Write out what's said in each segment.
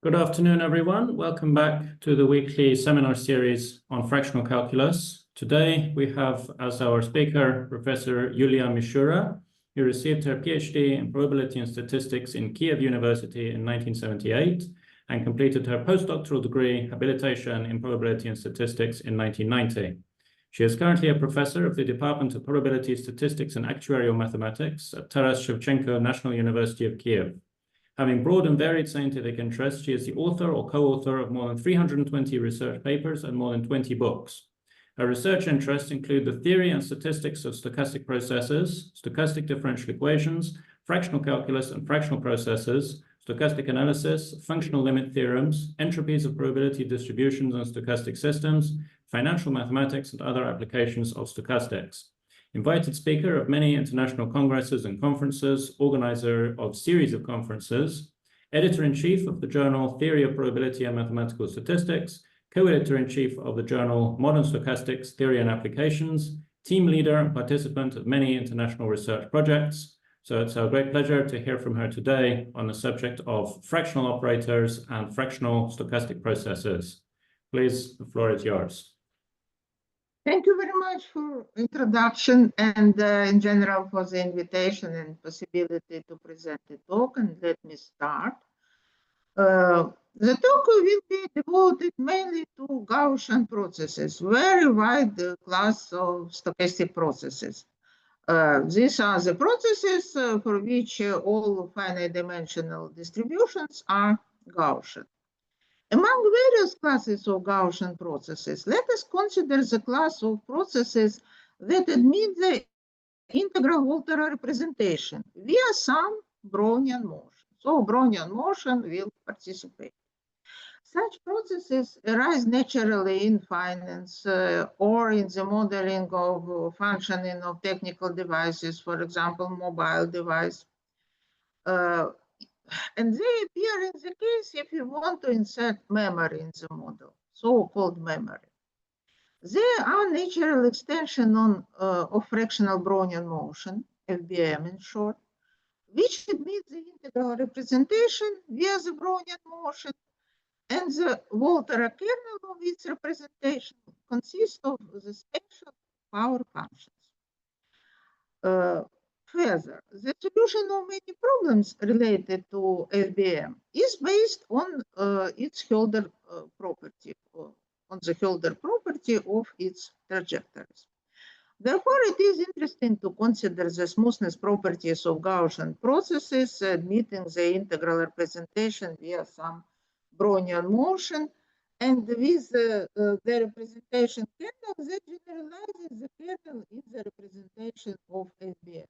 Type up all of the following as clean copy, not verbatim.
Good afternoon, everyone. Welcome back to the weekly seminar series on fractional calculus. Today, we have as our speaker, Professor Yuliya Mishura, who received her PhD in probability and statistics in Kyiv University in 1978 and completed her postdoctoral degree, habilitation in probability and statistics in 1990. She is currently a professor of the Department of Probability, Statistics and Actuarial Mathematics at Taras Shevchenko National University of Kyiv. Having broad and varied scientific interests, she is the author or co-author of more than 320 research papers and more than 20 books. Her research interests include the theory and statistics of stochastic processes, stochastic differential equations, fractional calculus and fractional processes, stochastic analysis, functional limit theorems, entropies of probability distributions and stochastic systems, financial mathematics, and other applications of stochastics. Invited speaker of many international congresses and conferences, organizer of series of conferences, editor-in-chief of the journal Theory of Probability and Mathematical Statistics, co-editor-in-chief of the journal Modern Stochastics, Theory and Applications, team leader and participant of many international research projects. So it's a great pleasure to hear from her today on the subject of fractional operators and fractional stochastic processes. Please, the floor is yours. Thank you very much for introduction and in general for the invitation and possibility to present the talk. And let me start. The talk will be devoted mainly to Gaussian processes, very wide class of stochastic processes. These are the processes for which all finite dimensional distributions are Gaussian. Among various classes of Gaussian processes, let us consider the class of processes that admit the integral Volterra representation via some Brownian motion. So Brownian motion will participate. Such processes arise naturally in finance or in the modeling of functioning of technical devices, for example, mobile device. And they appear in the case if you want to insert memory in the model, so-called memory. They are natural extension of fractional Brownian motion, FBM in short, which admits the integral representation via the Brownian motion, and the Volterra kernel of its representation consists of the special power functions. Further, the solution of many problems related to FBM is based on its Hölder property, on the Hölder property of its trajectories. Therefore, it is interesting to consider the smoothness properties of Gaussian processes admitting the integral representation via some Brownian motion, and with the representation kernel that generalizes the kernel in the representation of FBM.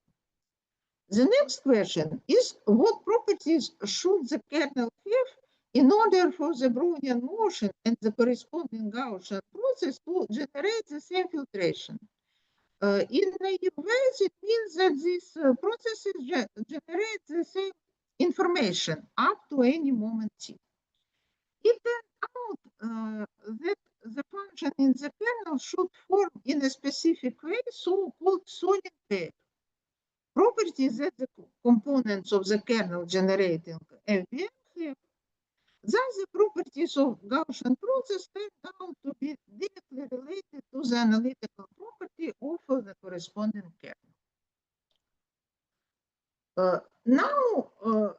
The next question is what properties should the kernel have in order for the Brownian motion and the corresponding Gaussian process to generate the same filtration? In naive ways, it means that these processes generate the same information up to any moment t. It turned out that the function in the kernel should form in a specific way so-called sonic pair. Properties that the components of the kernel generating FBM have. Thus, the properties of Gaussian process turned out to be directly related to the analytical property of the corresponding kernel. Now,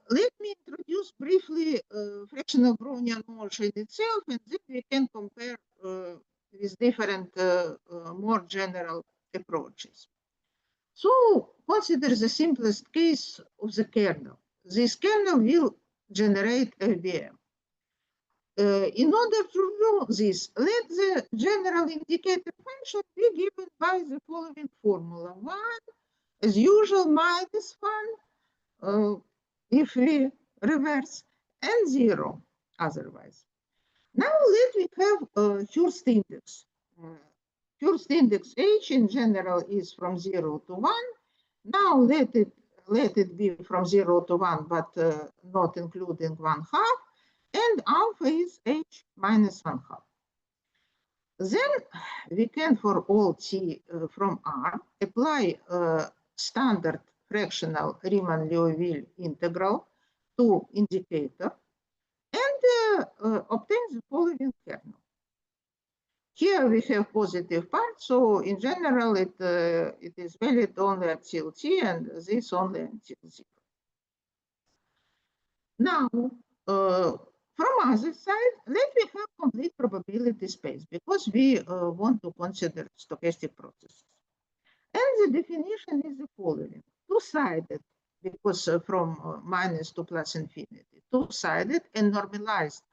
let me introduce briefly fractional Brownian motion itself, and then we can compare with different more general approaches. So consider the simplest case of the kernel. This kernel will generate FBM. In order to do this, let the general indicator function be given by the following formula. 1, as usual, minus 1, if we reverse, and 0 otherwise. Now let me have a first index. First index h in general is from 0 to 1. Now let it be from 0 to 1, but not including 1/2. And alpha is h minus 1/2. Then we can, for all t from R, apply standard fractional Riemann-Liouville integral to indicator. And obtains the following kernel. Here we have positive part, so in general it is valid only until t and this only until 0. Now, from other side, let me have complete probability space because we want to consider stochastic processes. And the definition is the following: two-sided, because from minus to plus infinity, two-sided and normalized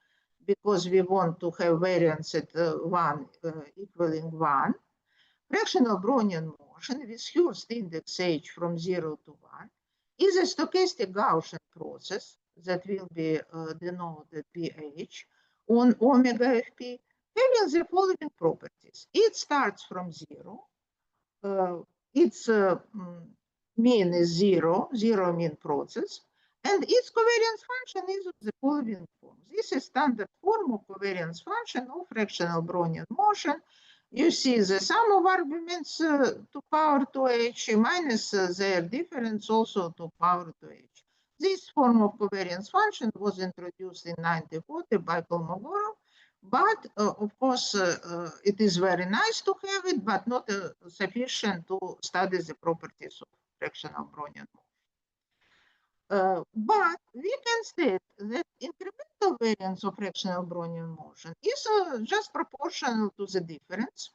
because we want to have variance at 1 equaling 1. Fractional Brownian motion with first index h from 0 to 1 is a stochastic Gaussian process that will be denoted pH on omega fp, having the following properties. It starts from 0. Its mean is 0 mean process, and its covariance function is of the following form. This is standard form of covariance function of fractional Brownian motion. You see the sum of arguments to power 2h minus their difference also to power 2h. This form of covariance function was introduced in 1940 by Kolmogorov, but of course it is very nice to have it, but not sufficient to study the properties of fractional Brownian motion. But we can state that incremental variance of fractional Brownian motion is just proportional to the difference.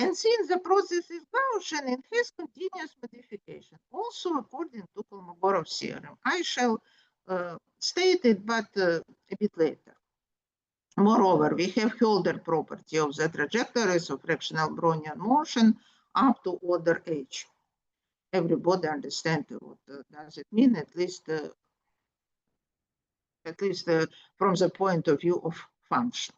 And since the process is Gaussian, it has continuous modification, also according to Kolmogorov's theorem. I shall state it, but a bit later. Moreover, we have Hölder property of the trajectories of fractional Brownian motion up to order h. Everybody understands what does it mean, at least from the point of view of function.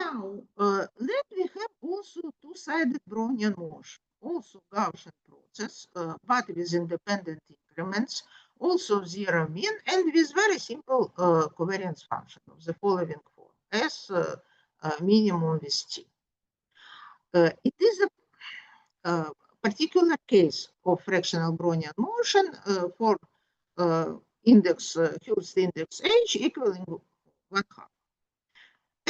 Now, let me have also two-sided Brownian motion, also Gaussian process, but with independent increments, also 0 mean, and with very simple covariance function of the following form, S minimum with t. It is a particular case of fractional Brownian motion for first index h equaling 1/2.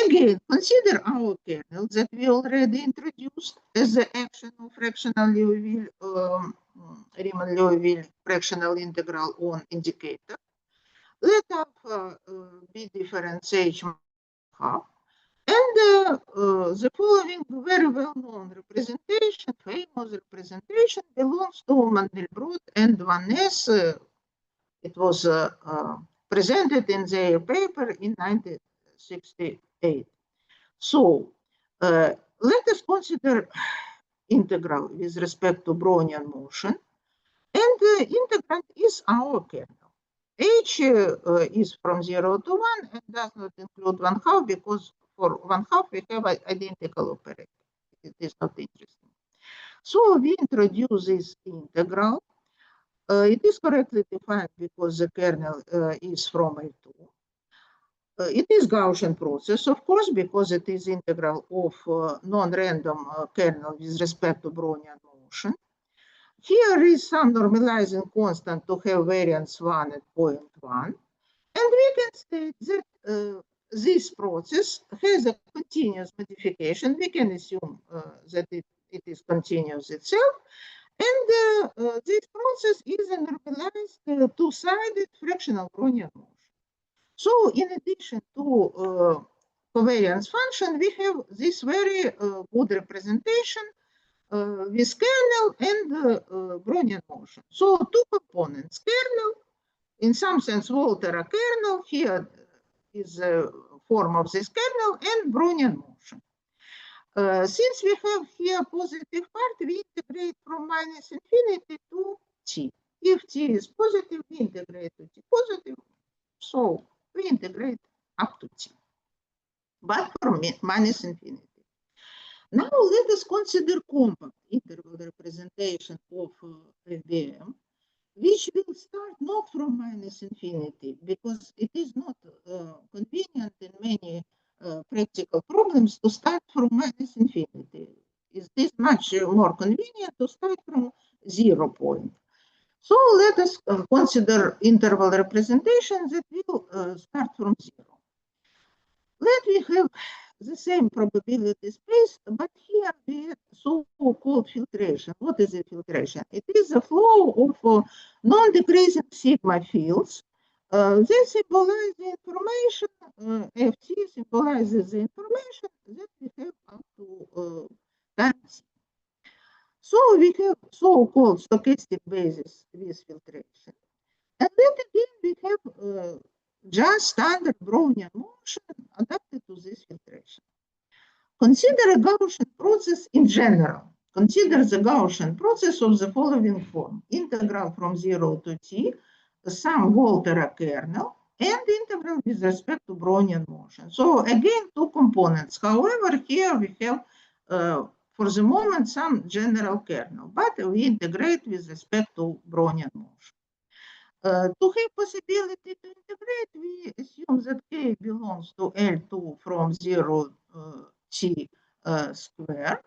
Again, consider our kernel that we already introduced as the action of fractional Liouville, Riemann-Liouville fractional integral on indicator. Let alpha be difference h half. And the following very well-known representation, famous representation, belongs to Mandelbrot and Van Ness. It was presented in their paper in 1968. So let us consider integral with respect to Brownian motion, and the integrand is our kernel. H is from 0 to 1 and does not include 1/2 because for 1/2 we have identical operator. It is not interesting. So we introduce this integral. It is correctly defined because the kernel is from A2. It is Gaussian process, of course, because it is integral of non-random kernel with respect to Brownian motion. Here is some normalizing constant to have variance 1 at point 1. And we can state that this process has a continuous modification. We can assume that it is continuous itself. And this process is a normalized two-sided fractional Brownian motion. So in addition to covariance function, we have this very good representation with kernel and Brownian motion. So two components, kernel, in some sense Volterra kernel, here is a form of this kernel, and Brownian motion. Since we have here positive part, we integrate from minus infinity to t. If t is positive, we integrate to t positive. So we integrate up to t, but from minus infinity. Now let us consider compact interval representation of FBM, which will start not from minus infinity, because it is not convenient in many practical problems to start from minus infinity. It is much more convenient to start from 0 point. So let us consider interval representation that will start from 0. Let we have the same probability space, but here we have so-called filtration. What is a filtration? It is a flow of non-decreasing sigma fields. They symbolize the information, Ft symbolizes the information that we have up to times. So we have so-called stochastic basis with filtration. And then again, we have just standard Brownian motion adapted to this filtration. Consider a Gaussian process in general. Consider the Gaussian process of the following form: integral from 0 to t, some Volterra kernel, and integral with respect to Brownian motion. So again, two components. However, here we have, for the moment, some general kernel, but we integrate with respect to Brownian motion. To have possibility to integrate, we assume that k belongs to L2 from 0 t square.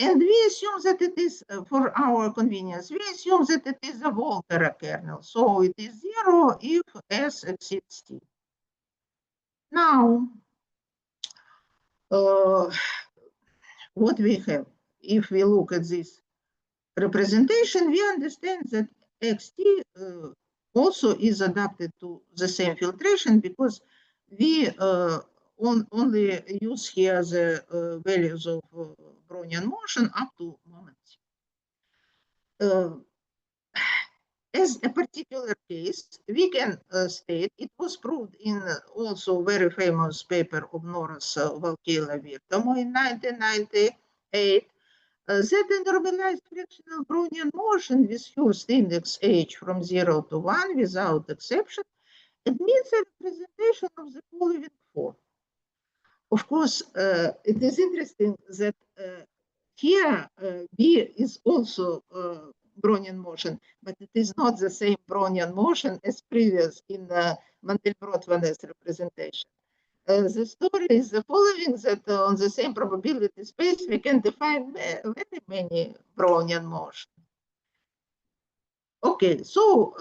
And we assume that it is, for our convenience, we assume that it is a Volterra kernel. So it is 0 if S exceeds t. Now, what we have, if we look at this representation, we understand that xt also is adapted to the same filtration because we only use here the values of Brownian motion up to moment. As a particular case, we can state, it was proved in also very famous paper of Norris Valkeila-Virtamo in 1998, that a normalized fractional Brownian motion with first index h from 0 to 1 without exception admits a representation of the following form. Of course, it is interesting that here B is also Brownian motion, but it is not the same Brownian motion as previous in the Mandelbrot-Van Ness representation. The story is the following, that on the same probability space, we can define very many Brownian motion. Okay, so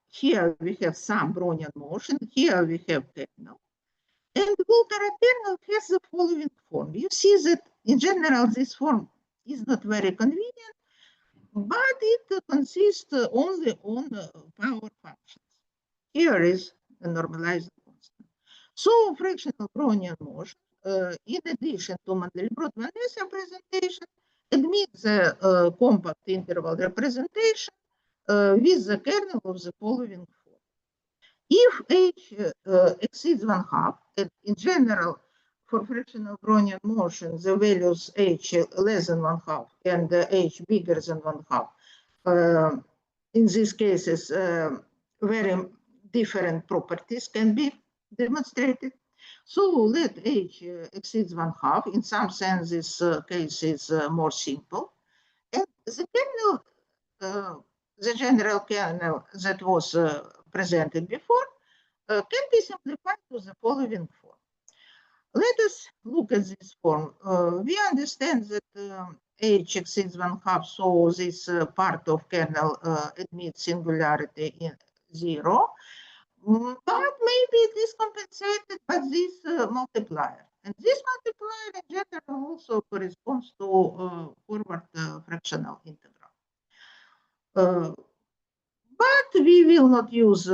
here we have some Brownian motion, here we have kernel. And Volterra kernel has the following form. You see that in general, this form is not very convenient, but it consists only on power functions. Here is a normalized constant. So fractional Brownian motion, in addition to Mandelbrot-Van Ness representation, admits a compact interval representation with the kernel of the following form. If h exceeds 1/2, and in general, for fractional Brownian motion, the values h less than 1/2 and h bigger than 1/2, in these cases, very different properties can be demonstrated. So let h exceeds 1/2. In some sense, this case is more simple. And the kernel, the general kernel that was presented before, can be simplified to the following form. Let us look at this form. We understand that h exceeds 1/2, so this part of kernel admits singularity in 0. But maybe it is compensated by this multiplier. And this multiplier in general also corresponds to forward fractional integral. But we will not use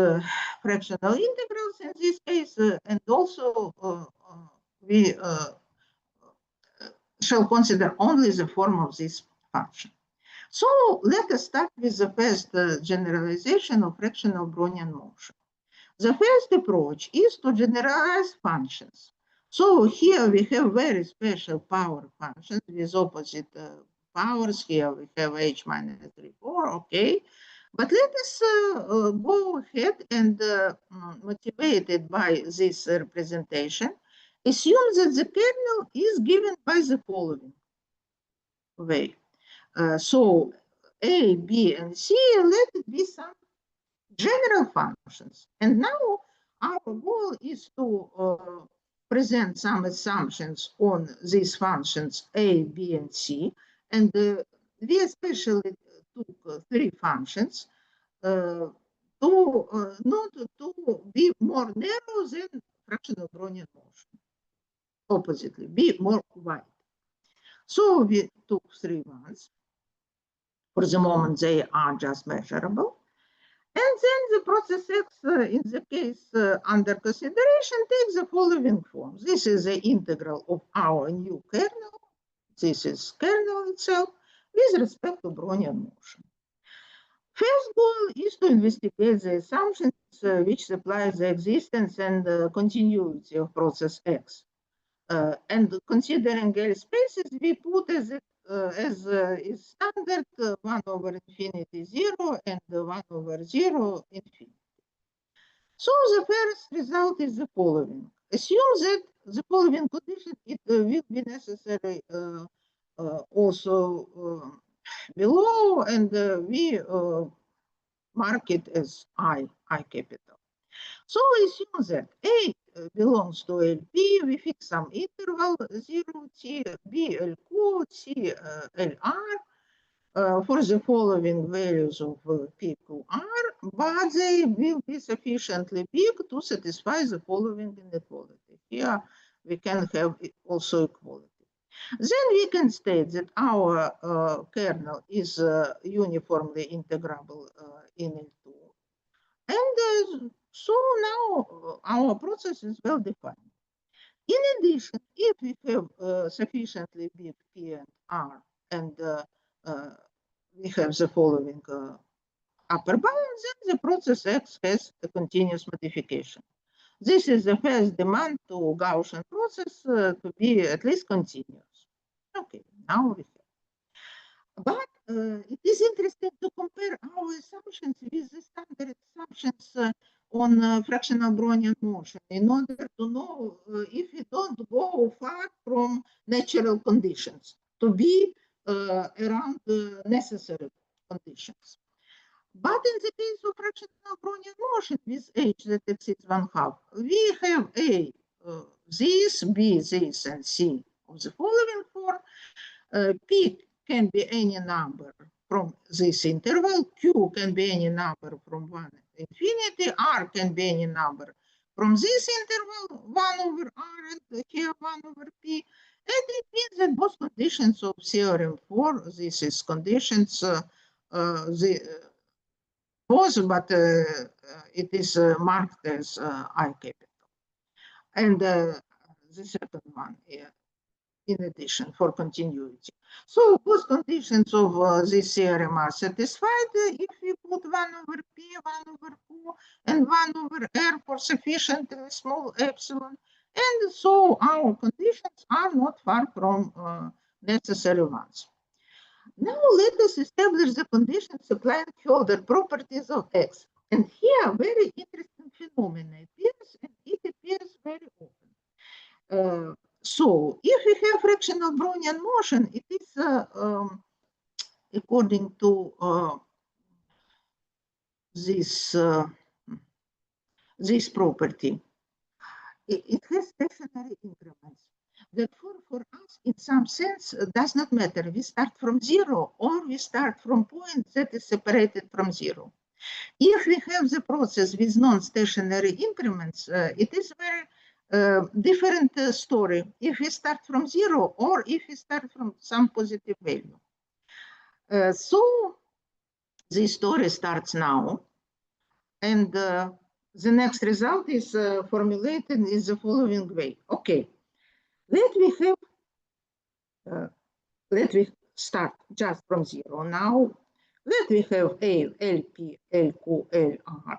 fractional integrals in this case, and also we shall consider only the form of this function. So let us start with the first generalization of fractional Brownian motion. The first approach is to generalize functions. So here we have very special power functions with opposite powers. Here we have h minus 3, 4, okay. But let us go ahead and, motivated by this representation, assume that the kernel is given by the following way. So A, B, and C, let it be some general functions. And now our goal is to present some assumptions on these functions A, B, and C. And we especially took 3 functions not to be more narrow than fractional Brownian motion. Oppositely, B more wide. So we took 3 ones. For the moment, they are just measurable. And then the process X, in the case under consideration, takes the following form. This is the integral of our new kernel. This is kernel itself with respect to Brownian motion. First goal is to investigate the assumptions which supply the existence and continuity of process X. And considering L spaces, we put as is standard 1 over infinity 0 and 1 over 0 infinity. So the first result is the following. Assume that the following condition, it will be necessary also below, and we mark it as I capital. So we assume that A belongs to LP, we fix some interval 0 T, B LQ, T LR for the following values of PQR, but they will be sufficiently big to satisfy the following inequality. Here we can have also equality. Then we can state that our kernel is uniformly integrable in L2. And so now our process is well defined. In addition, if we have sufficiently big P and R, and we have the following upper bound, then the process X has a continuous modification. This is the first demand to Gaussian process to be at least continuous. Okay, now we have. But it is interesting to compare our assumptions with the standard assumptions on fractional Brownian motion in order to know if we don't go far from natural conditions to be around the necessary conditions. But in the case of fractional Brownian motion with H that exceeds 1/2, we have A, this, B, this, and C of the following form. P can be any number from this interval, Q can be any number from 1 to infinity, R can be any number from this interval, 1 over R and here 1 over P. And it means that both conditions of theorem 4, this is conditions, both, but it is marked as I capital. And the second one, in addition, for continuity. So both conditions of this theorem are satisfied if we put 1 over P, 1 over Q, and 1 over R for sufficiently small epsilon. And so our conditions are not far from necessary ones. Now let us establish the conditions supplying Hölder properties of X. And here very interesting phenomenon appears, and it appears very often. So if we have fractional Brownian motion, it is according to this property. It has stationary increments. Therefore, for us, in some sense, does not matter. We start from 0 or we start from point that is separated from 0. If we have the process with non-stationary increments, it is very different story if we start from 0 or if we start from some positive value. So this story starts now, and the next result is formulated in the following way. Okay, let we start just from 0 now. Let me have A, LP, LQ, LR.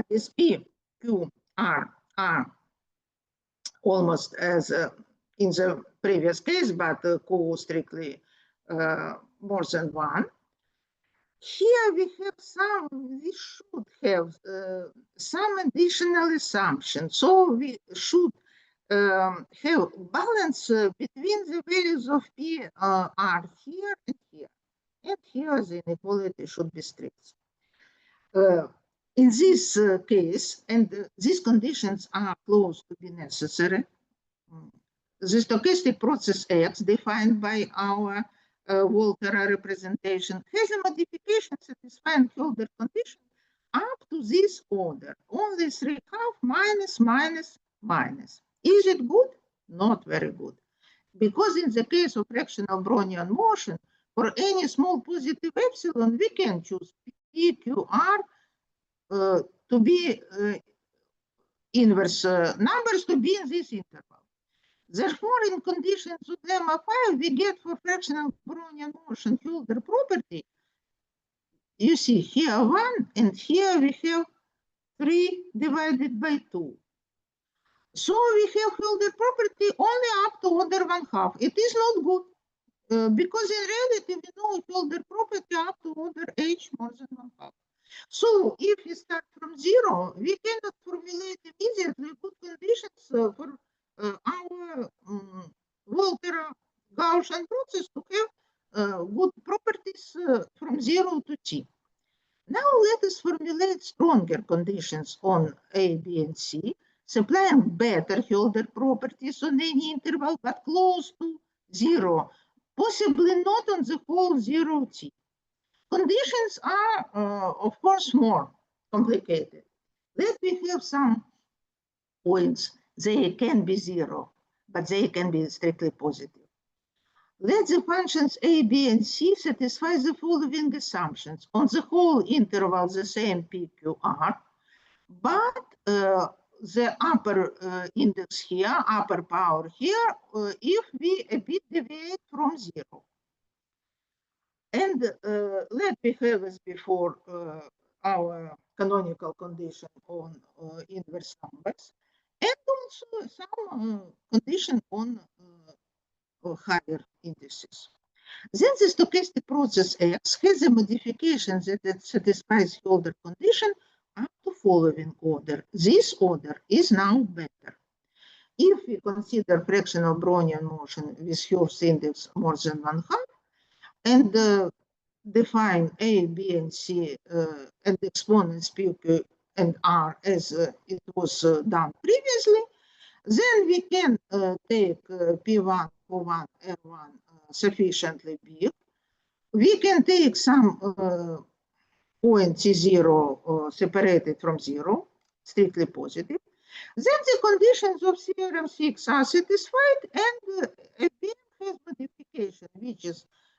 This P, Q, R are almost as in the previous case, but Q strictly more than 1. Here we should have some additional assumptions. So we should have balance between the values of P are here and here. And here the inequality should be strict. In this case, and these conditions are close to be necessary, the stochastic process X defined by our Volterra representation has a modification satisfying Hölder condition up to this order, only 3 half minus, minus, minus. Is it good? Not very good. Because in the case of fractional Brownian motion, for any small positive epsilon, we can choose P, Q, R to be inverse numbers to be in this interval. Therefore, in conditions of lemma 5, we get for fractional Brownian motion Hölder property. You see here 1, and here we have 3 divided by 2. So we have Hölder property only up to order 1/2. It is not good because in reality we know Hölder property up to order h more than 1/2. So if we start from 0, we cannot formulate immediately good conditions for our Volterra Gaussian process to have good properties from 0 to t. Now let us formulate stronger conditions on A, B, and C, supplying better Hölder properties on any interval, but close to 0, possibly not on the whole 0t. Conditions are, of course, more complicated. Let me have some points. They can be 0, but they can be strictly positive. Let the functions a, b, and c satisfy the following assumptions. On the whole interval, the same p, q, r, but the upper index here, upper power here, if we a bit deviate from 0. And let me have as before our canonical condition on inverse numbers, and also some condition on higher indices. Then the stochastic process X has a modification that satisfies Hölder condition up to following order. This order is now better. If we consider fractional Brownian motion with Hölder's index more than 1/2, and define A, B, and C and exponents P, Q, and R as it was done previously, then we can take P1, Q1, R1 sufficiently big. We can take some point T0 separated from 0, strictly positive. Then the conditions of theorem 6 are satisfied, and again has modification,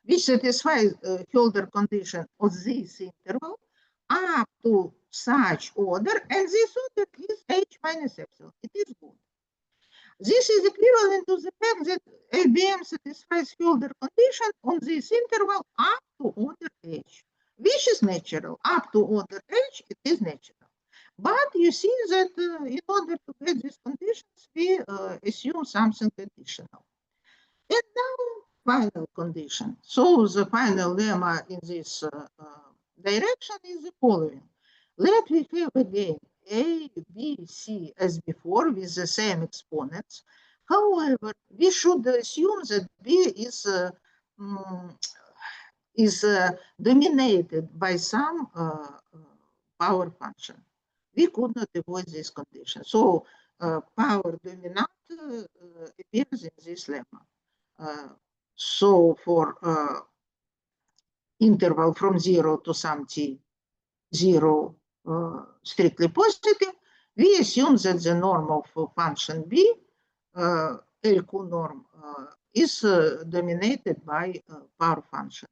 which satisfies Hölder condition of this interval up to such order, and this order is h minus epsilon. It is good. This is equivalent to the fact that ABM satisfies Hölder condition on this interval up to order h, which is natural. Up to order h, it is natural. But you see that in order to get these conditions, we assume something additional. And now, final condition. So the final lemma in this direction is the following. Let me have again A, B, C as before with the same exponents. However, we should assume that B is dominated by some power function. We could not avoid this condition. So power dominant appears in this lemma. So for interval from 0 to some t, 0 strictly positive, we assume that the norm of function b, LQ norm, is dominated by power function.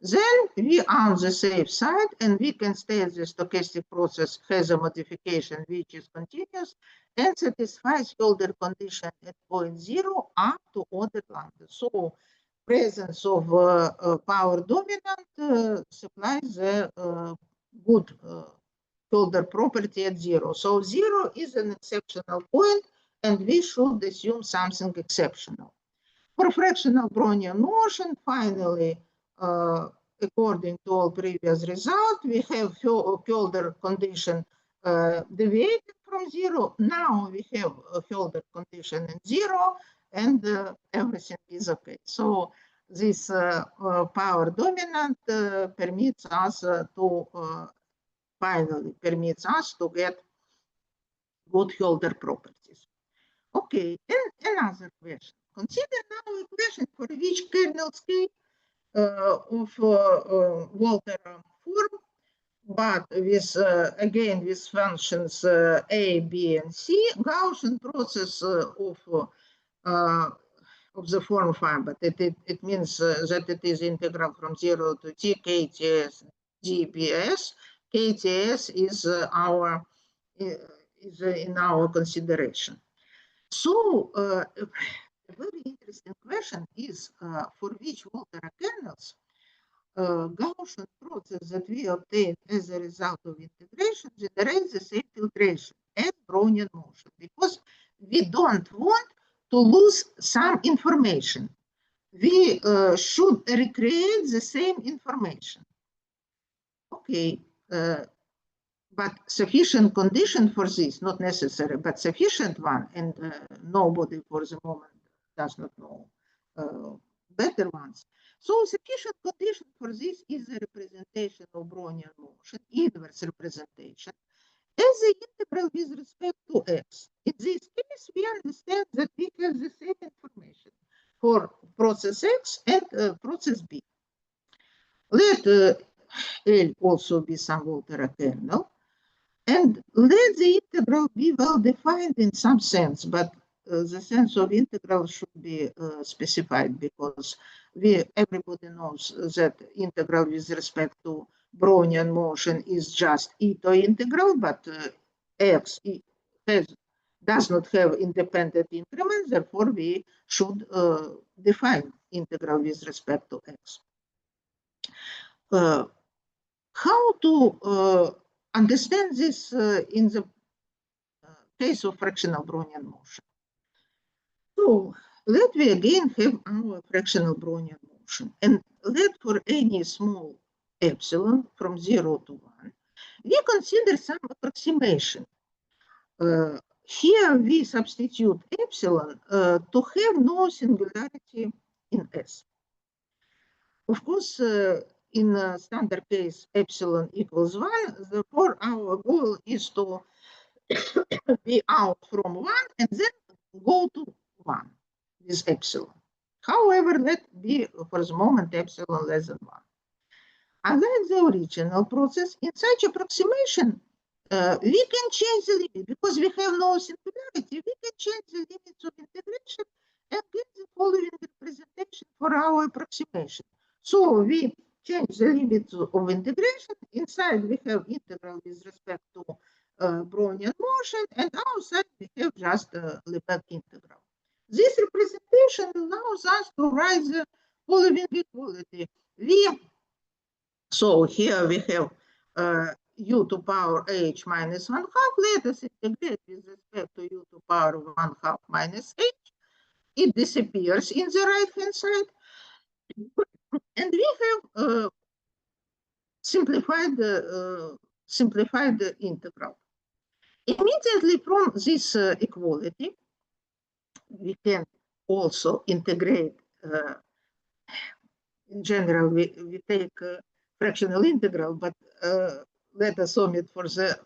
Then we are on the safe side, and we can state the stochastic process has a modification which is continuous and satisfies Hölder condition at point 0 up to order lambda. So presence of power dominant supplies a good Hölder property at 0. So 0 is an exceptional point, and we should assume something exceptional. For fractional Brownian motion, finally, according to all previous results, we have Hölder condition deviated from 0. Now we have a Hölder condition in 0, and everything is okay. So this power dominant permits us to finally get good Hölder properties. Okay, and another question. Consider now a question for which kernel scale of Volterra form but with again with functions a, b, and c, Gaussian process of the form phi, but it means that it is integral from 0 to t kts dbs. Kts is in our consideration. So a very interesting question is for which Volterra kernels Gaussian process that we obtain as a result of integration generates the same filtration as Brownian motion, because we don't want to lose some information. We should recreate the same information. Okay, but sufficient condition for this, not necessary, but sufficient one, and nobody for the moment does not know better ones. So sufficient condition for this is the representation of Brownian motion, inverse representation, as the integral with respect to x. In this case, we understand that we have the same information for process x and process b. Let L also be some Volterra kernel, and let the integral be well defined in some sense, but the sense of integral should be specified, because everybody knows that integral with respect to Brownian motion is just Ito integral, but x does not have independent increments, therefore we should define integral with respect to x. How to understand this in the case of fractional Brownian motion? So let we again have our fractional Brownian motion, and let for any small epsilon from 0 to 1, we consider some approximation. Here we substitute epsilon to have no singularity in S. Of course, in a standard case, epsilon equals 1, therefore our goal is to be out from 1 and then go to 1 with epsilon. However, let be for the moment epsilon less than 1. Unlike the original process, in such approximation, we can change the limit, because we have no singularity, we can change the limits of integration and get the following representation for our approximation. So we change the limits of integration. Inside we have integral with respect to Brownian motion, and outside we have just Lebesgue integral. This representation allows us to write the following equality. So here we have u to power h minus 1/2. Let us integrate with respect to u to power 1/2 minus h. It disappears in the right-hand side. And we have simplified the integral. Immediately from this equality, we can also integrate. In general, we take fractional integral, but let us omit for the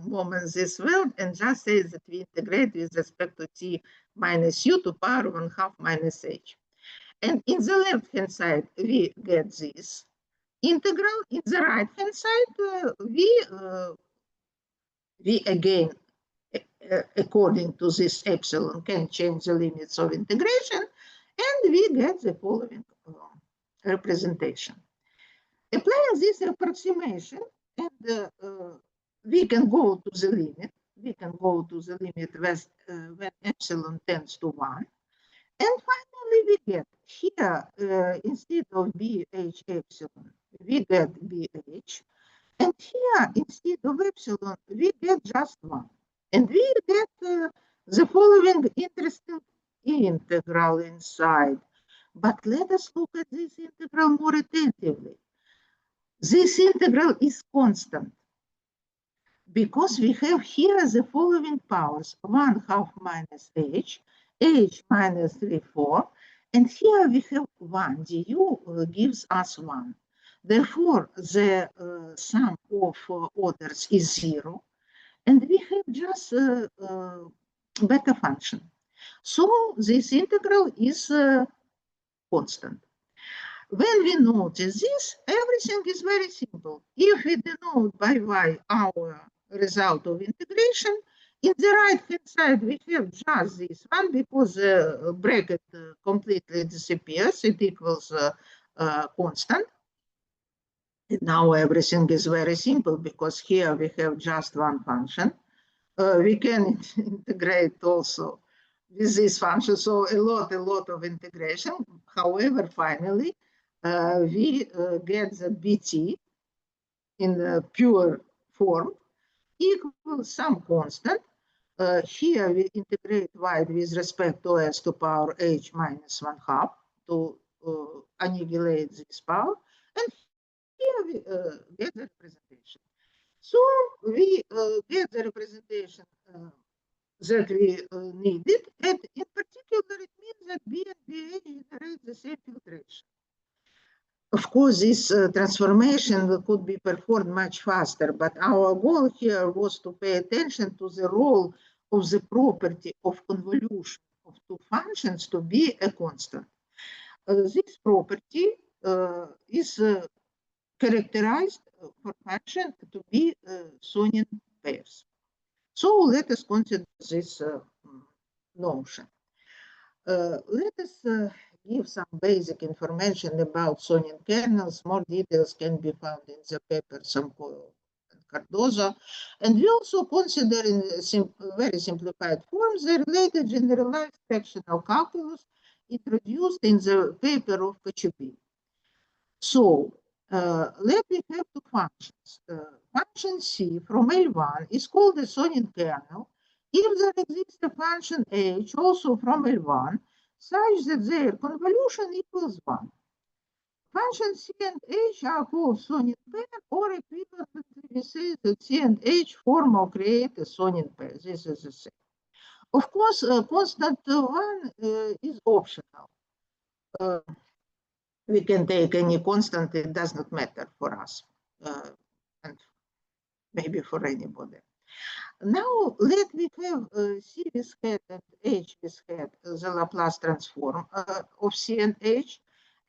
moment this word and just say that we integrate with respect to t minus u to power 1/2 minus h. And in the left-hand side, we get this integral. In the right-hand side, we again, according to this epsilon, can change the limits of integration, and we get the following representation. Applying this approximation, and we can go to the limit. We can go to the limit when epsilon tends to 1. And finally, we get here, instead of BH epsilon, we get BH. And here, instead of epsilon, we get just 1. And we get the following interesting integral inside. But let us look at this integral more attentively. This integral is constant, because we have here the following powers: 1/2 minus h minus 3/4, and here we have 1. du gives us 1. Therefore, the sum of orders is 0, and we have just a beta function. So this integral is constant. when we notice this, everything is very simple. If we denote by y our result of integration, in the right-hand side, we have just this one because the bracket completely disappears. It equals constant. And now everything is very simple because here we have just one function. We can integrate also with this function, so a lot of integration. However, finally, we get the bt in the pure form equals some constant. Here we integrate y with respect to s to power h minus 1/2 to annihilate this power, and here we get the representation. So we get the representation that we needed, and in particular, it means that B and BH generate the same filtration. Of course, this transformation could be performed much faster, but our goal here was to pay attention to the role of the property of convolution of two functions to be a constant. This property is characterized for function to be Sonian pairs. So let us consider this notion. Let us give some basic information about Sonian kernels. More details can be found in the paper Samko and Cardozo. And we also consider in very simplified form the related generalized fractional calculus introduced in the paper of Kochupin. So let me have two functions. Function C from L1 is called a Sonian kernel if there exists a function h also from L1 such that their convolution equals 1. Functions C and h are called Sonian pair, or equivalently we say that C and h form or create a Sonian pair. This is the same. Of course, constant 1 is optional. We can take any constant, it does not matter for us, and maybe for anybody. Now, let me have C with hat and H with hat, the Laplace transform of C and H,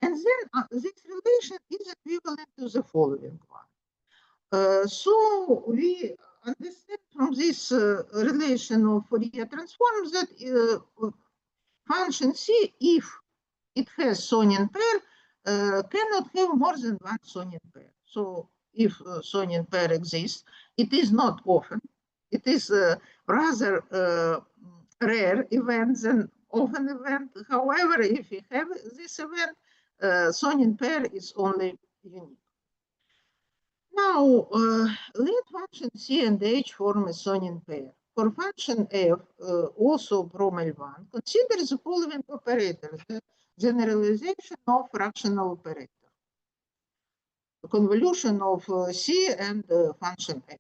and then this relation is equivalent to the following one. So we understand from this relation of Fourier transforms that function C, if it has Sonian pair, cannot have more than one Sonian pair. So if Sonian pair exists, it is not often. It is rather rare event than often event. However, if we have this event, Sonian pair is only unique. Now, let function C and H form a Sonian pair. For function F, also from L1, consider the following operators: the generalization of fractional operator, the convolution of C and function F.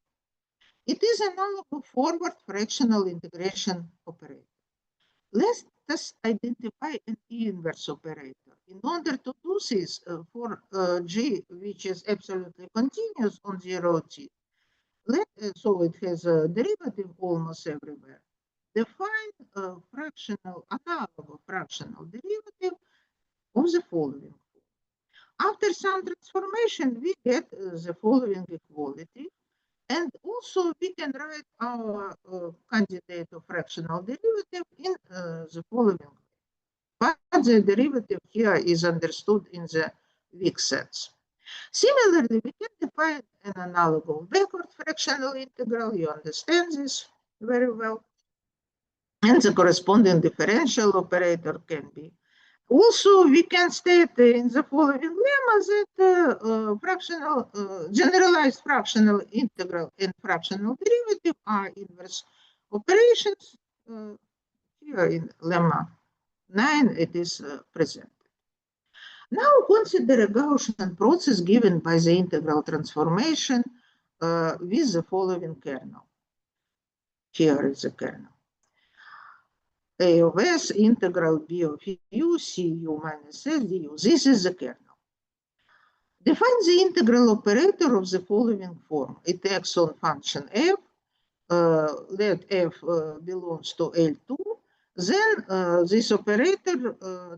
It is analog of forward fractional integration operator. Let us identify an inverse operator. In order to do this for G, which is absolutely continuous on 0t, so it has a derivative almost everywhere. Define a fractional analog of fractional derivative of the following. After some transformation, we get the following equality. And also, we can write our candidate of fractional derivative in the following way. But the derivative here is understood in the weak sense. Similarly, we can define an analog of backward fractional integral. You understand this very well. And the corresponding differential operator can be. Also, we can state in the following lemma that generalized fractional integral and fractional derivative are inverse operations. Here in lemma 9, it is presented. Now consider a Gaussian process given by the integral transformation with the following kernel. Here is the kernel. A of s integral b of u cu minus s du. This is the kernel. Define the integral operator of the following form. It acts on function f. Let f belongs to L2. then this operator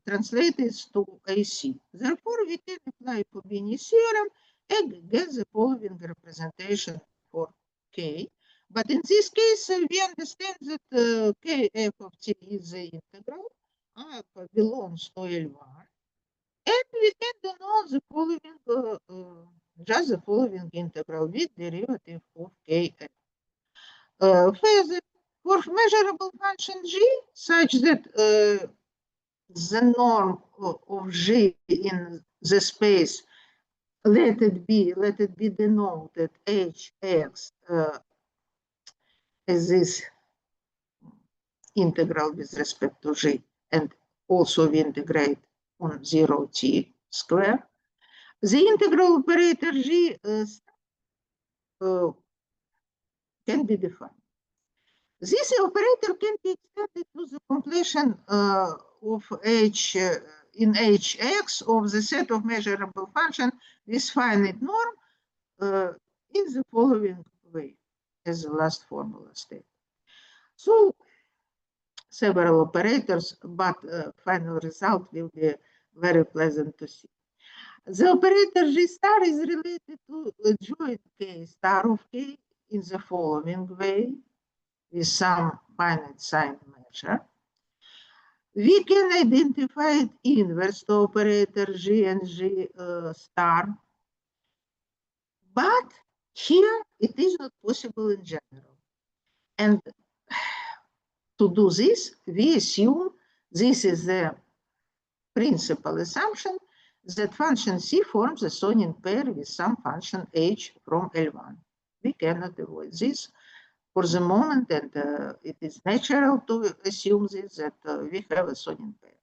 translates to AC. Therefore, we can apply Fubini's theorem and get the following representation for K. But in this case, we understand that Kf of t is the integral, alpha belongs to L1, and we can denote the following, just the following integral with derivative of Kf. Further, for measurable function g, such that the norm of g in the space, let it be denoted hx as this integral with respect to g, and also we integrate on 0t square. The integral operator g can be defined. This operator can be extended to the completion of h in hx of the set of measurable function with finite norm in the following way, as the last formula stated. So several operators, but final result will be very pleasant to see. The operator G star is related to a joint K star of K in the following way, with some finite sign measure. We can identify it inverse to operator G and G star, but here it is not possible in general. And to do this, we assume this is the principal assumption that function C forms a Sonian pair with some function H from L1. We cannot avoid this for the moment, and it is natural to assume this, that we have a Sonian pair.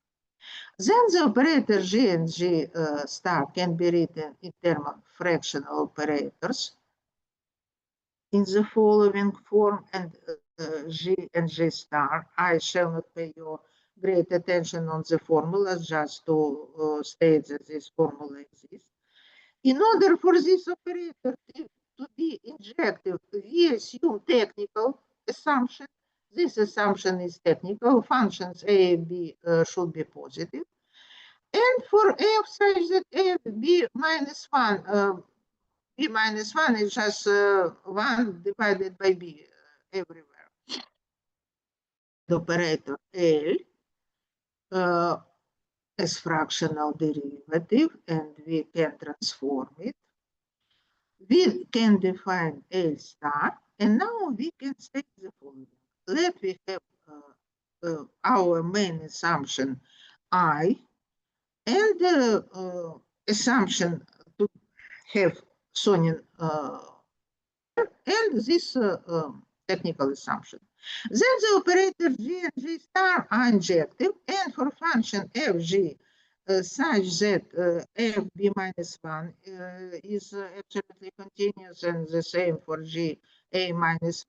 Then the operator G and G star can be written in terms of fractional operators in the following form, and G and G star. I shall not pay your great attention on the formulas, just to state that this formula exists. In order for this operator to be injective, we assume technical assumption. This assumption is technical. Functions A and B should be positive. And for f such that f b minus 1, b minus 1 is just 1 divided by b everywhere. The operator L as fractional derivative, and we can transform it. We can define L star, and now we can state the following. Let we have our main assumption I, and assumption to have Sonian and this technical assumption. Then the operator G and G star are injective, and for function fg such that fb minus 1 is absolutely continuous, and the same for g a minus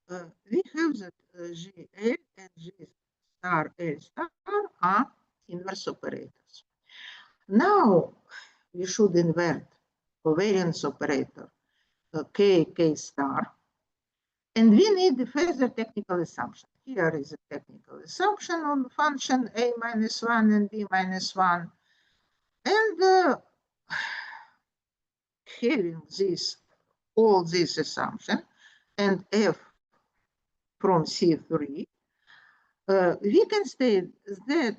1, we have that g l and g star l star are inverse operators. Now we should invert covariance operator k star, and we need a further technical assumption. Here is a technical assumption on function a minus 1 and b minus 1, and having this all this assumption and f from C3, we can state that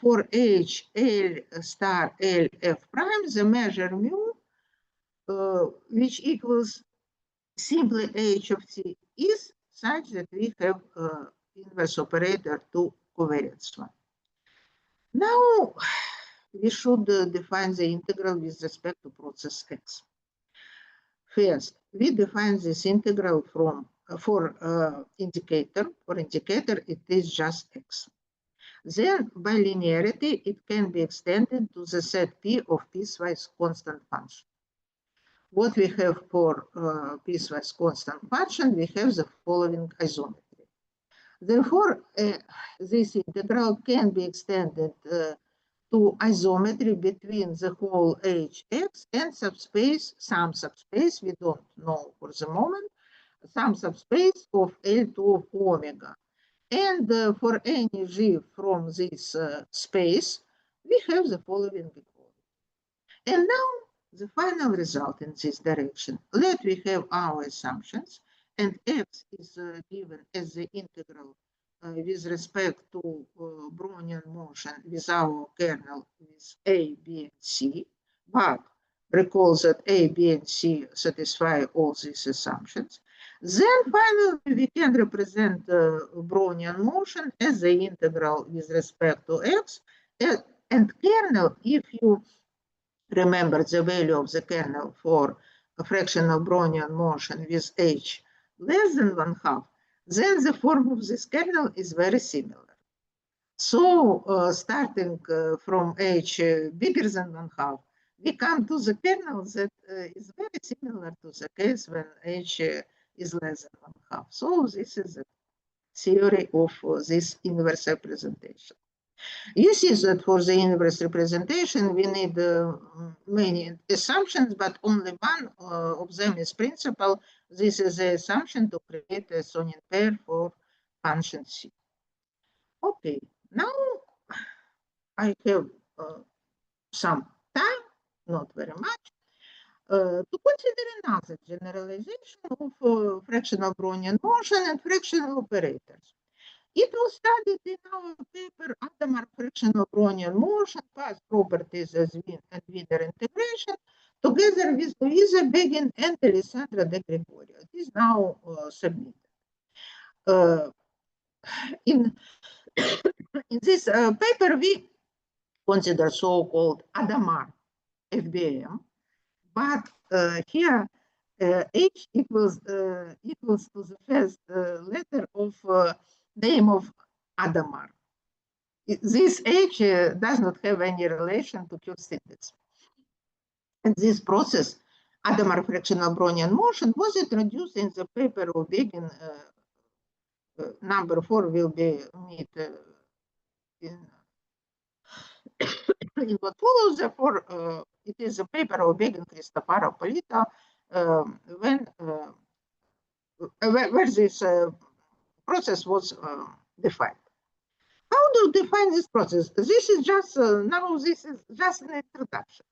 for h l star l f prime, the measure mu, which equals simply h of t, is such that we have inverse operator to covariance one. Now we should define the integral with respect to process x. First, we define this integral from for indicator. For indicator, it is just x. Then, by linearity, it can be extended to the set P of piecewise constant function. What we have for piecewise constant function, we have the following isometry. Therefore, this integral can be extended to isometry between the whole hx and subspace, some subspace, we don't know for the moment, some subspace of L2 of omega. And for any G from this space, we have the following equality. And now the final result in this direction. Let we have our assumptions, and x is given as the integral with respect to Brownian motion with our kernel with A, B, and C. But recall that A, B, and C satisfy all these assumptions. Then finally we can represent Brownian motion as the integral with respect to x, and kernel, if you remember the value of the kernel for a fractional Brownian motion with h less than 1/2, then the form of this kernel is very similar. So starting from h bigger than 1/2, we come to the kernel that is very similar to the case when h is less than 1/2. So this is the theory of this inverse representation. You see that for the inverse representation, we need many assumptions, but only one of them is principal. This is the assumption to create a Sonian pair for function C. Okay, now I have some time, not very much, to consider another generalization of fractional Brownian motion and fractional operators. It was studied in our paper Adamar fractional Brownian motion, past properties as Wien and Wiener integration, together with Luisa Begin and Alessandra De Gregorio. It is now submitted. In this paper, we consider so-called Adamar FBM, but here H equals to the first letter of name of Adamar. This H does not have any relation to Q syntax. And this process, Adamar fractional Brownian motion, was introduced in the paper of Begin. Number 4 will be met in what follows. Therefore, it is a paper of Begin, Cristofaro, Polito, where this process was defined. How do you define this process? This is just now. This is just an introduction.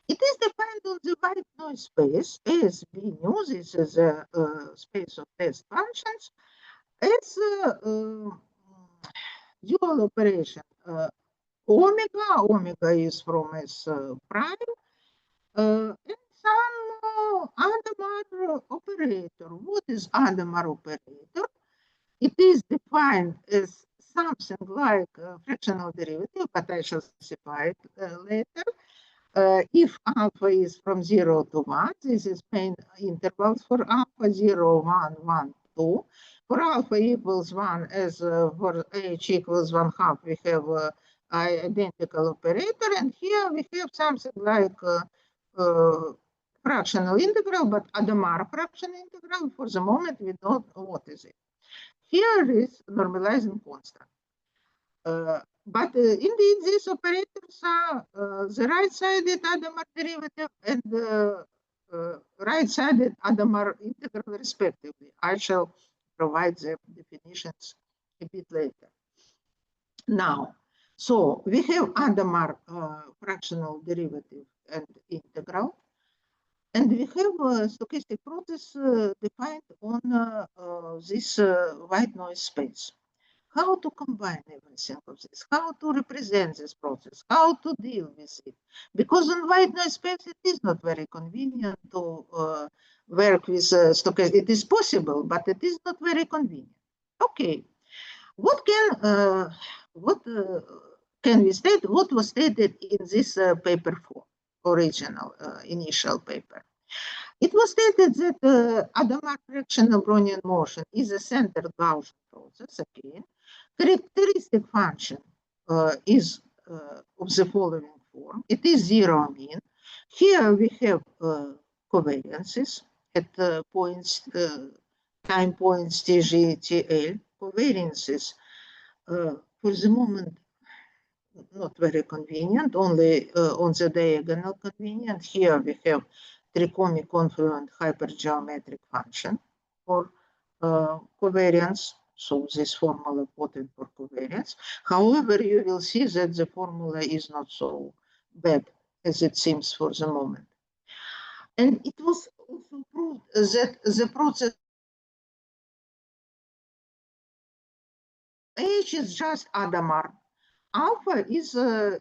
It is defined on the white noise space as B nu. This is a space of test functions. It's a dual operation. Omega is from S prime, and some Adamar operator. What is Adamar operator? It is defined as something like fractional derivative, but I shall specify it later. If alpha is from 0 to 1, this is main intervals for alpha 0, 1, 1, 2. For alpha equals 1, as for h equals 1/2, we have identical operator. And here we have something like fractional integral, but Adamar fractional integral. For the moment, we don't know what is it. Here is normalizing constant. But indeed, these operators are the right-sided Adamar derivative and right-sided Adamar integral respectively. I shall provide the definitions a bit later. Now, so we have Adamar fractional derivative and integral. And we have a stochastic process defined on this white noise space. How to combine everything of this? How to represent this process? How to deal with it? Because on white noise space, it is not very convenient to work with stochastic. It is possible, but it is not very convenient. Okay, what can we state? What was stated in this paper 4? Original initial paper. It was stated that Adamar fractional Brownian motion is a centered Gaussian process. Again, characteristic function is of the following form. It is zero mean. Here we have covariances at points, time points Tg, Tl. Covariances for the moment not very convenient, only on the diagonal convenient. Here we have trichomy confluent hypergeometric function for covariance. So this formula quoted for covariance. However, you will see that the formula is not so bad as it seems for the moment. And it was also proved that the process H is just Hadamard. Alpha is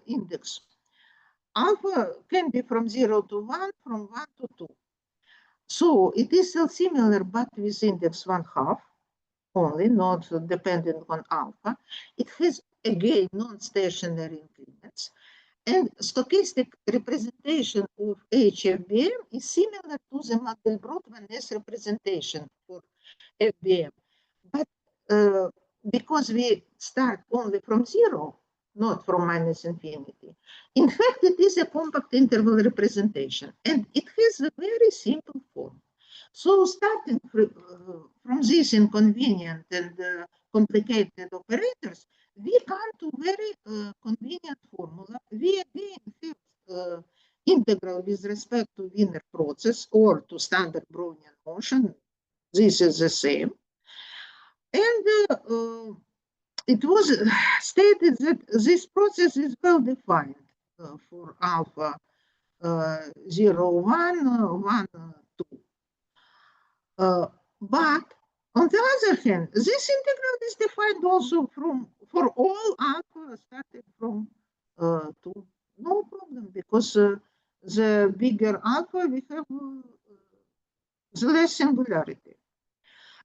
index. Alpha can be from 0 to 1, from 1 to 2. So it is still similar, but with index 1/2 only, not dependent on alpha. It has, again, non-stationary increments. And stochastic representation of HFBM is similar to the Mandelbrot-Van Ness representation for FBM. But because we start only from 0, not from -infinity, in fact, it is a compact interval representation, and it has a very simple form. So starting from these inconvenient and complicated operators, we come to very convenient formula. We again have integral with respect to Wiener process or to standard Brownian motion. This is the same. And it was stated that this process is well defined for alpha 0, 1, 1, 2. But on the other hand, this integral is defined also for all alpha starting from 2. No problem, because the bigger alpha we have the less singularity.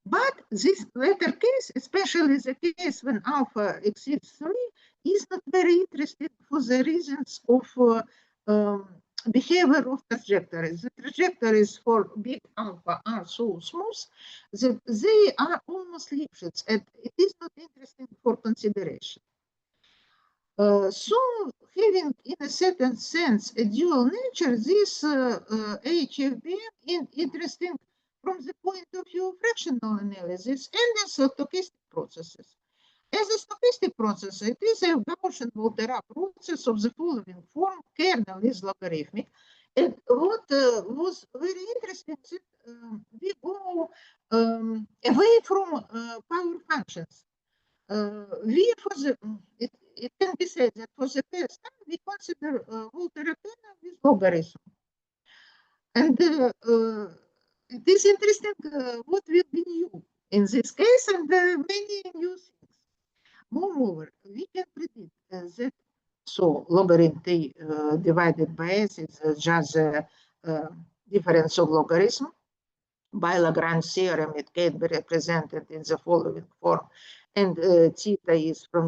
But this latter case, especially the case when alpha exceeds 3, is not very interesting for the reasons of behavior of trajectories. The trajectories for big alpha are so smooth that they are almost Lipschitz, and it is not interesting for consideration. So having, in a certain sense, a dual nature, this HFBM is interesting from the point of view of fractional analysis and the stochastic processes. As a stochastic process, it is a Gaussian-Volterra process of the following form: kernel is logarithmic. And what was very interesting is that we go away from power functions. It can be said that for the first time we consider Volterra kernel with logarithm. And it is interesting what will be new in this case, and many new things. Moreover, we can predict that logarithm t divided by s is just the difference of logarithm. By Lagrange theorem, it can be represented in the following form, and theta is from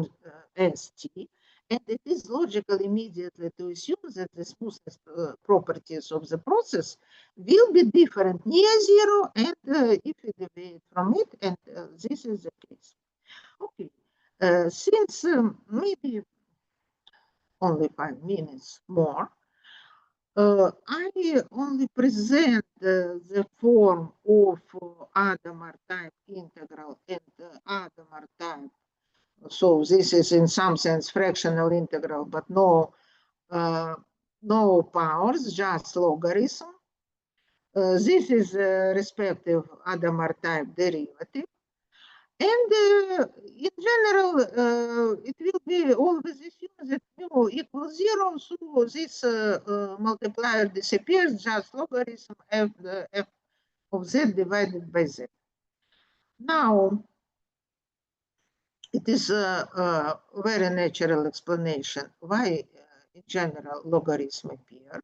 st. And it is logical immediately to assume that the smoothness properties of the process will be different near 0, and if we deviate from it, and this is the case. Okay, since maybe only 5 minutes more, I only present the form of Hadamard type integral and Hadamard type. So this is in some sense fractional integral, but no powers, just logarithm. This is respective Hadamard type derivative. And in general, it will be always assumed that mu equals 0, so this multiplier disappears, just logarithm f of z divided by z. Now, it is a very natural explanation why, in general, logarithm appear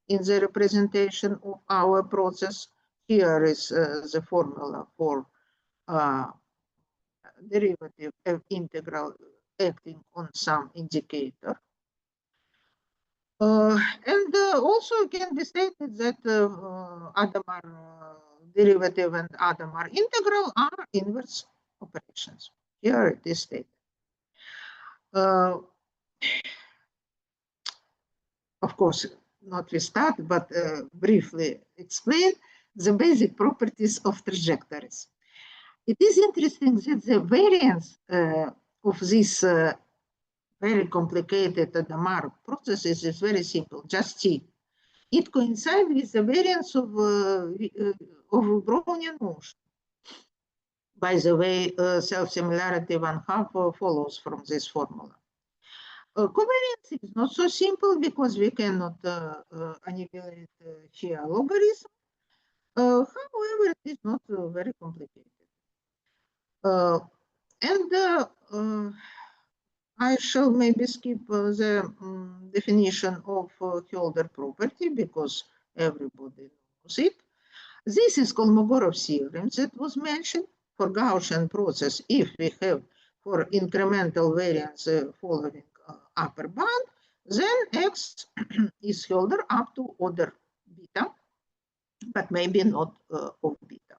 in the representation of our process. Here is the formula for derivative of integral acting on some indicator. And also it can be stated that Hadamard derivative and Hadamard integral are inverse operations. Here it is stated. Of course, not we start, but briefly explain the basic properties of trajectories. It is interesting that the variance of this very complicated Hadamard processes is very simple, just t. It coincides with the variance of Brownian motion. By the way, self-similarity 1/2 follows from this formula. Covariance is not so simple because we cannot annihilate here logarithm. However, it is not very complicated. I shall maybe skip the definition of Hölder property because everybody knows it. This is Kolmogorov theorem that was mentioned for Gaussian process. If we have for incremental variance following upper bound, then X is Hölder up to order beta, but maybe not of beta.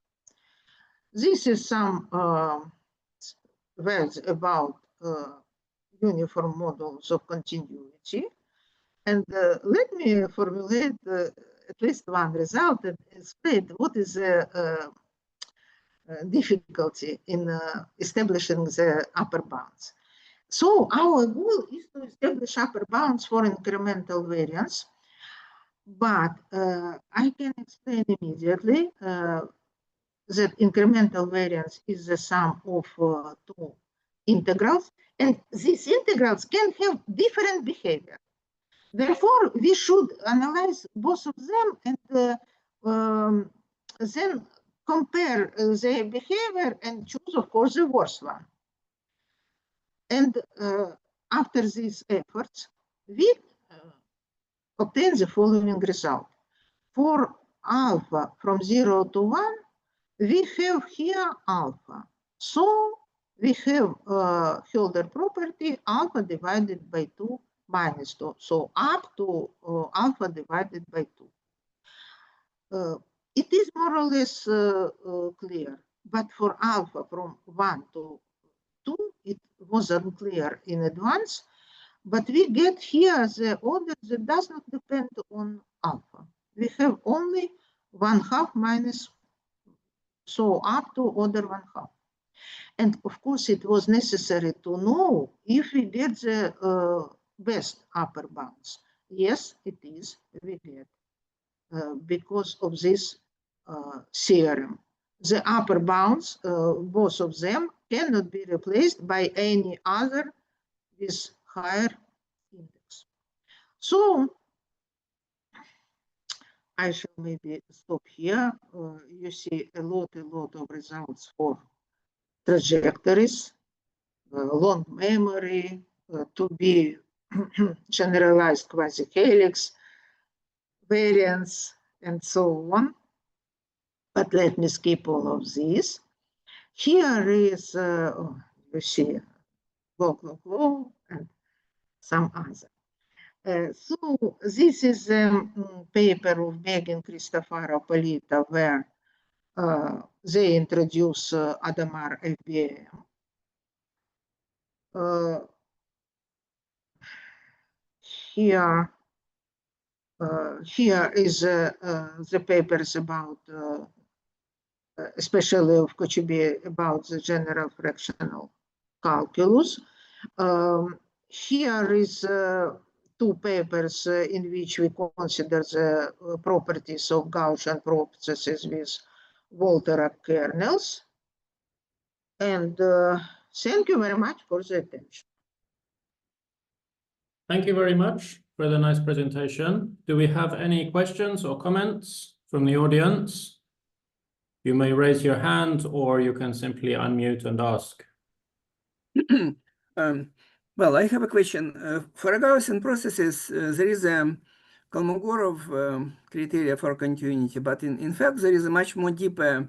This is some words about uniform models of continuity. And let me formulate at least one result and explain what is the difficulty in establishing the upper bounds. So our goal is to establish upper bounds for incremental variance, but I can explain immediately that incremental variance is the sum of two integrals, and these integrals can have different behavior. Therefore, we should analyze both of them and then compare their behavior and choose, of course, the worst one. And after these efforts, we obtain the following result. For alpha from 0 to 1, we have here alpha. So we have Hölder property alpha divided by 2 minus 2. So up to alpha divided by 2. It is more or less clear, but for alpha from 1 to 2, it was unclear in advance. But we get here the order that does not depend on alpha. We have only 1/2 minus, so up to order 1/2. And of course, it was necessary to know if we get the best upper bounds. Yes, it is, we get, because of this theorem. The upper bounds, both of them, cannot be replaced by any other with higher index. So I shall maybe stop here. You see a lot of results for trajectories, long memory, to be generalized quasi-helix, variance, and so on. But let me skip all of these. Here is, you see, law, and some other. So this is a paper of Megan Cristofaro Polita where they introduce Adamar FBM. Here is the papers about, especially of Kochubey, about the general fractional calculus. Here is 2 papers in which we consider the properties of Gaussian processes with Volterra kernels. And thank you very much for the attention. Thank you very much for the nice presentation. Do we have any questions or comments from the audience? You may raise your hand or you can simply unmute and ask. Well, I have a question. For Gaussian processes, there is a Kolmogorov criteria for continuity, but in fact, there is a much more deeper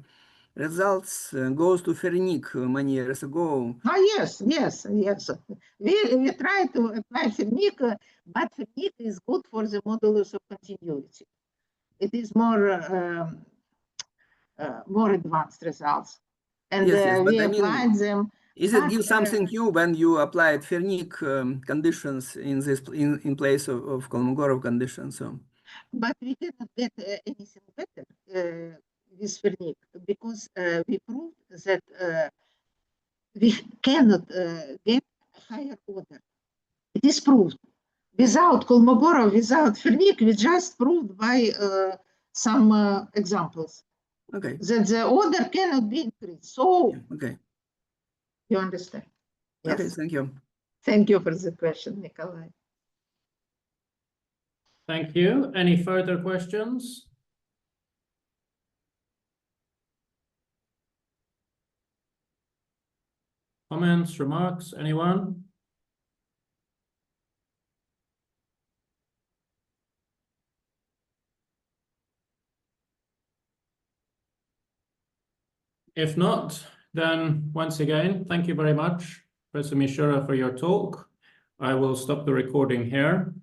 results goes to Fernik many years ago. Yes. We try to apply Fernik, but Fernik is good for the modulus of continuity. It is more advanced results, and yes, we applied them. Is it give something new when you applied Fernik conditions in this in place of Kolmogorov conditions? So, but we cannot get anything better with Fernik because we proved that we cannot get higher order. It is proved without Kolmogorov, without Fernik. We just proved by some examples. Okay. that the order cannot be increased. So Okay. you understand? Yes. Okay, thank you. Thank you for the question, Nikolai. Thank you. Any further questions? Comments, remarks, anyone? If not, then once again, thank you very much, Professor Mishura, for your talk. I will stop the recording here.